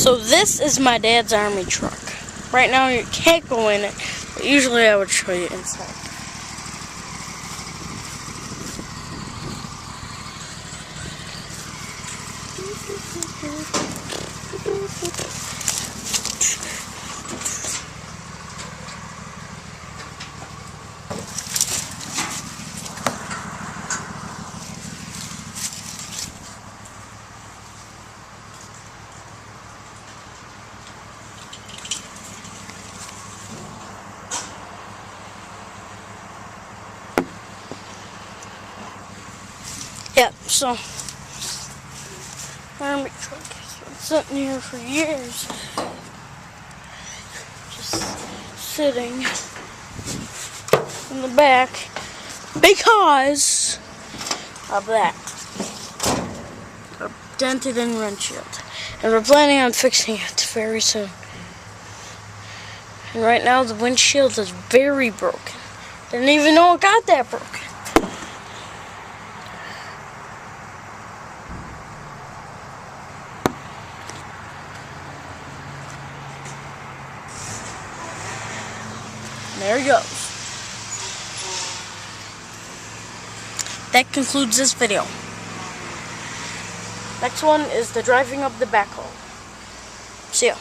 So this is my dad's army truck. Right now you can't go in it, but usually I would show you inside. Yep, so army truck has been sitting here for years. Just sitting in the back because of that. A dented in windshield. And we're planning on fixing it very soon. And right now the windshield is very broken. Didn't even know it got that broken. There he goes. That concludes this video. Next one is the driving of the backhoe. See ya.